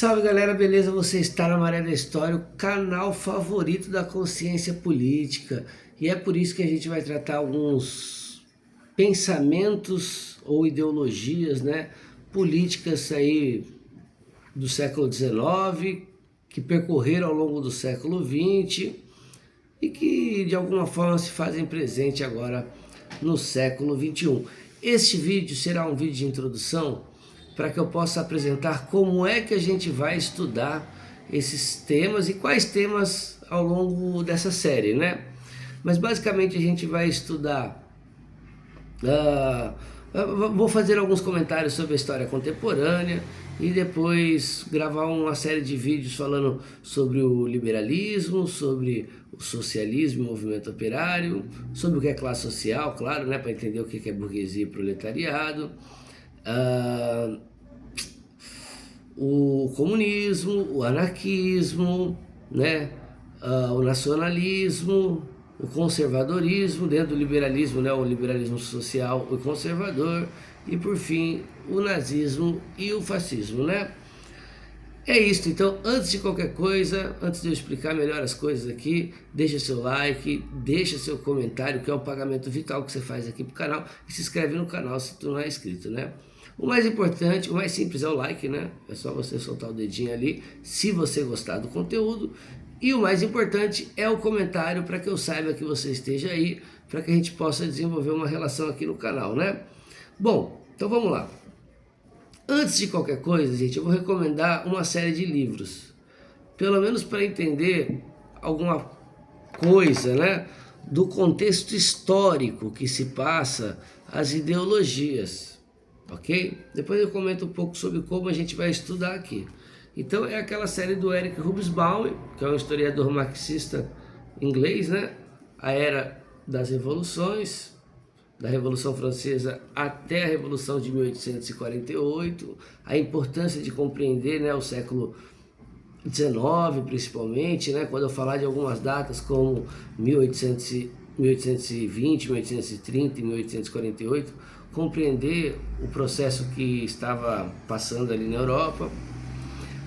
Salve galera, beleza? Você está na Maré da História, o canal favorito da consciência política. E é por isso que a gente vai tratar alguns pensamentos ou ideologias, né, políticas aí do século XIX, que percorreram ao longo do século XX e que de alguma forma se fazem presente agora no século XXI. Este vídeo será um vídeo de introdução para que eu possa apresentar como é que a gente vai estudar esses temas e quais temas ao longo dessa série, né? Mas basicamente a gente vai estudar, vou fazer alguns comentários sobre a história contemporânea e depois gravar uma série de vídeos falando sobre o liberalismo, sobre o socialismo e o movimento operário, sobre o que é classe social, claro, né, para entender o que é burguesia e proletariado, o comunismo, o anarquismo, né, o nacionalismo, o conservadorismo, dentro do liberalismo, né, o liberalismo social e conservador, e por fim o nazismo e o fascismo, né? É isso, então antes de qualquer coisa, antes de eu explicar melhor as coisas aqui, deixa seu like, deixa seu comentário, que é o pagamento vital que você faz aqui pro canal, e se inscreve no canal se tu não é inscrito, né? O mais importante, o mais simples é o like, né? É só você soltar o dedinho ali, se você gostar do conteúdo. E o mais importante é o comentário, para que eu saiba que você esteja aí, para que a gente possa desenvolver uma relação aqui no canal, né? Bom, então vamos lá. Antes de qualquer coisa, gente, eu vou recomendar uma série de livros, pelo menos para entender alguma coisa, né, do contexto histórico que se passa as ideologias, ok? Depois eu comento um pouco sobre como a gente vai estudar aqui. Então é aquela série do Eric Hobsbawm, que é um historiador marxista inglês, né? A Era das Revoluções, da Revolução Francesa até a Revolução de 1848, a importância de compreender, né, o século XIX principalmente, né, quando eu falar de algumas datas como 1820, 1830 e 1848, compreender o processo que estava passando ali na Europa.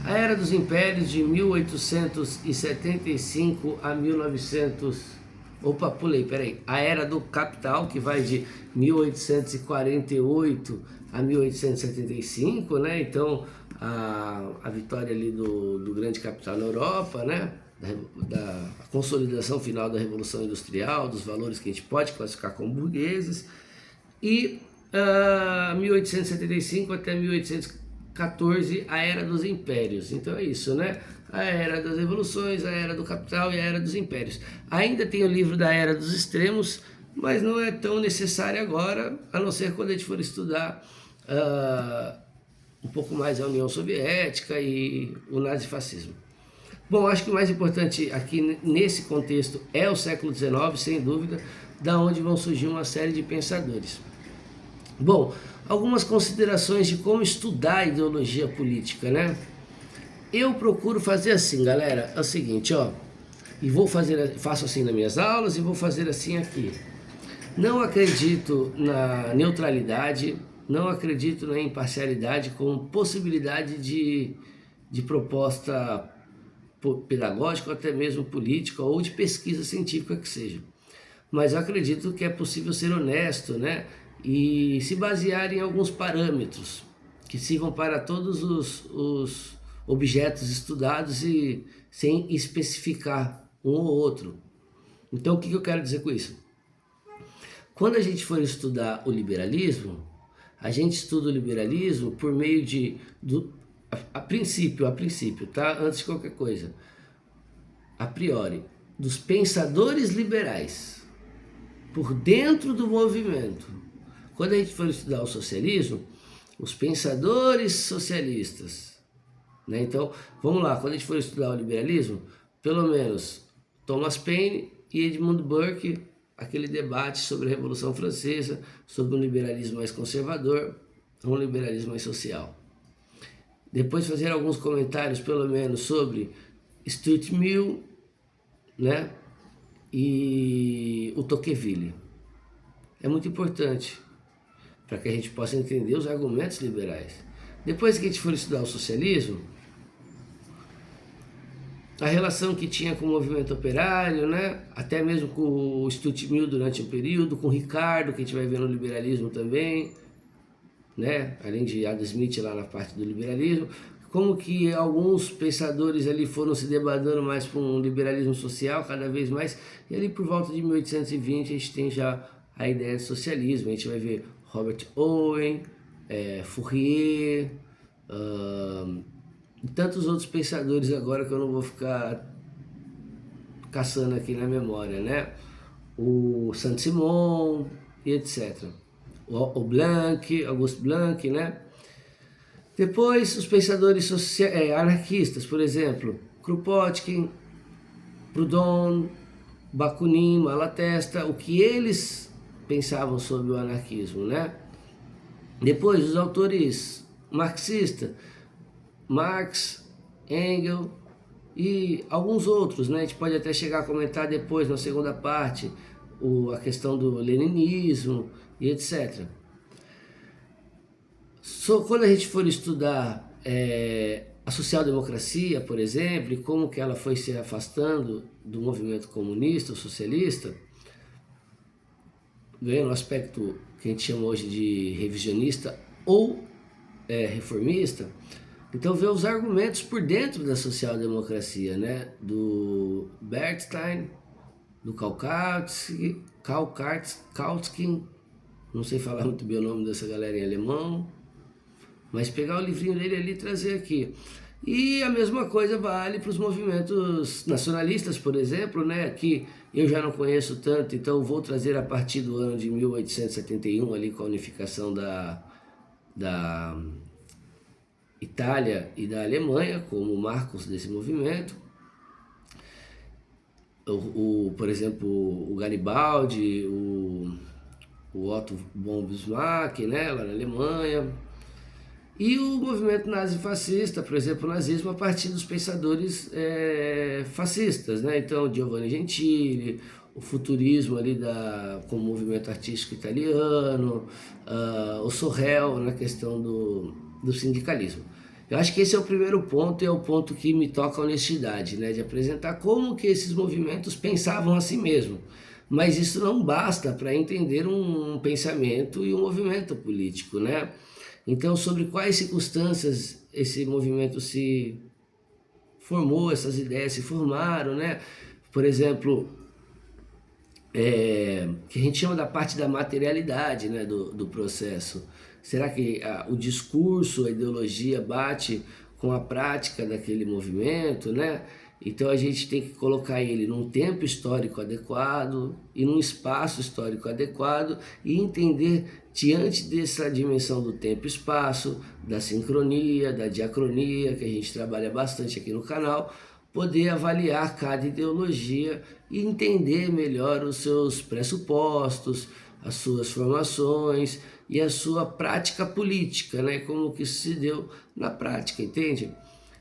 A Era dos Impérios de 1875 a 1900. Opa, pulei, peraí. A Era do Capital, que vai de 1848 a 1875, né? Então, a vitória ali do grande capital na Europa, né? Da consolidação final da Revolução Industrial, dos valores que a gente pode classificar como burgueses. E 1875 até 1814, a Era dos Impérios. Então é isso, né? A Era das Revoluções, a Era do Capital e a Era dos Impérios. Ainda tem o livro da Era dos Extremos, mas não é tão necessário agora, a não ser quando a gente for estudar um pouco mais a União Soviética e o nazifascismo. Bom, acho que o mais importante aqui nesse contexto é o século XIX, sem dúvida, da onde vão surgir uma série de pensadores. Bom, algumas considerações de como estudar a ideologia política, né? Eu procuro fazer assim, galera, é o seguinte, ó, e faço assim nas minhas aulas e vou fazer assim aqui. Não acredito na neutralidade, não acredito na imparcialidade como possibilidade de proposta pedagógica ou até mesmo política ou de pesquisa científica que seja. Mas eu acredito que é possível ser honesto, né? E se basear em alguns parâmetros que sirvam para todos os objetos estudados e sem especificar um ou outro. Então o que eu quero dizer com isso? Quando a gente for estudar o liberalismo, a gente estuda o liberalismo por meio a princípio, tá? Antes de qualquer coisa, a priori, dos pensadores liberais, por dentro do movimento. Quando a gente for estudar o socialismo, os pensadores socialistas, né? Então, vamos lá, quando a gente for estudar o liberalismo, pelo menos Thomas Paine e Edmund Burke, aquele debate sobre a Revolução Francesa, sobre um liberalismo mais conservador, um liberalismo mais social. Depois fazer alguns comentários, pelo menos, sobre Stuart Mill, né? E o Tocqueville. É muito importante para que a gente possa entender os argumentos liberais. Depois que a gente for estudar o socialismo, a relação que tinha com o movimento operário, né? Até mesmo com o Stuart Mill durante o período, com o Ricardo, que a gente vai ver no liberalismo também, né? Além de Adam Smith lá na parte do liberalismo, como que alguns pensadores ali foram se debandando mais para um liberalismo social cada vez mais, e ali por volta de 1820 a gente tem já a ideia de socialismo. A gente vai ver Robert Owen, Fourier, e tantos outros pensadores agora que eu não vou ficar caçando aqui na memória, né? O Saint-Simon e etc. O Blanc, Auguste Blanc, né? Depois, os pensadores anarquistas, por exemplo, Kropotkin, Proudhon, Bakunin, Malatesta, o que eles pensavam sobre o anarquismo, né? Depois, os autores marxistas, Marx, Engels e alguns outros, né? A gente pode até chegar a comentar depois, na segunda parte, a questão do leninismo e etc. Quando a gente for estudar a social-democracia, por exemplo, e como que ela foi se afastando do movimento comunista ou socialista, ganhando um aspecto que a gente chama hoje de revisionista ou reformista, então ver os argumentos por dentro da social-democracia, né? Do Bernstein, do Kautsky, não sei falar muito bem o nome dessa galera em alemão, mas pegar o livrinho dele ali e trazer aqui. E a mesma coisa vale para os movimentos nacionalistas, por exemplo, né? Que eu já não conheço tanto, então vou trazer a partir do ano de 1871, ali com a unificação da Itália e da Alemanha, como marcos desse movimento. Por exemplo, o Garibaldi, o Otto von Bismarck, né? Lá na Alemanha. E o movimento nazi-fascista, por exemplo, o nazismo a partir dos pensadores fascistas, né? Então, Giovanni Gentili, o futurismo ali com o movimento artístico italiano, o Sorrel na questão do sindicalismo. Eu acho que esse é o primeiro ponto e é o ponto que me toca a honestidade, né? De apresentar como que esses movimentos pensavam a si mesmo. Mas isso não basta para entender um pensamento e um movimento político, né? Então, sobre quais circunstâncias esse movimento se formou, essas ideias se formaram, né? Por exemplo, que a gente chama da parte da materialidade, né, do processo. Será que o discurso, a ideologia bate com a prática daquele movimento, né? Então a gente tem que colocar ele num tempo histórico adequado e num espaço histórico adequado e entender diante dessa dimensão do tempo e espaço, da sincronia, da diacronia, que a gente trabalha bastante aqui no canal, poder avaliar cada ideologia e entender melhor os seus pressupostos, as suas formações e a sua prática política, né? Como que isso se deu na prática, entende?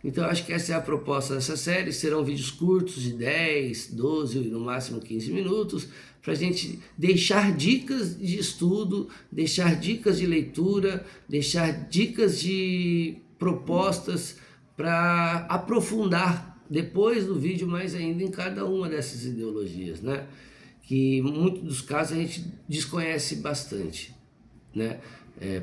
Então acho que essa é a proposta dessa série. Serão vídeos curtos de 10, 12 e no máximo 15 minutos, para a gente deixar dicas de estudo, deixar dicas de leitura, deixar dicas de propostas para aprofundar depois do vídeo mais ainda em cada uma dessas ideologias, né? Que em muitos dos casos a gente desconhece bastante, né?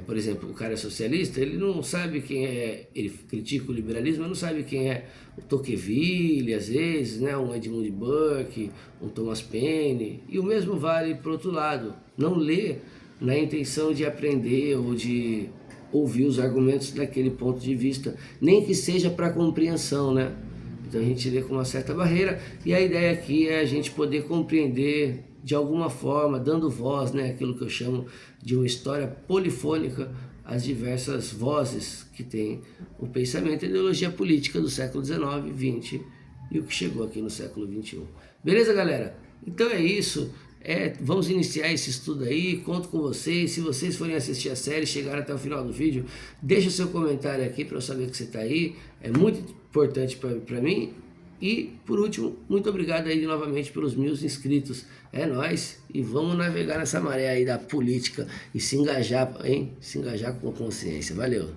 Por exemplo, o cara é socialista, ele não sabe quem é, ele critica o liberalismo, mas não sabe quem é o Tocqueville, às vezes, né? Um Edmund Burke, um Thomas Paine, e o mesmo vale para o outro lado, não lê na intenção de aprender ou de ouvir os argumentos daquele ponto de vista, nem que seja para compreensão, né? Então a gente lê com uma certa barreira, e a ideia aqui é a gente poder compreender de alguma forma, dando voz, né, aquilo que eu chamo de uma história polifônica, às diversas vozes que tem o pensamento e a ideologia política do século XIX, XX e o que chegou aqui no século XXI. Beleza, galera? Então é isso. Vamos iniciar esse estudo aí, conto com vocês. Se vocês forem assistir a série, chegaram até o final do vídeo, deixa o seu comentário aqui para eu saber que você está aí. É muito importante para mim. E, por último, muito obrigado aí novamente pelos 1000 inscritos. É nóis, e vamos navegar nessa maré aí da política e se engajar, hein? Se engajar com consciência. Valeu!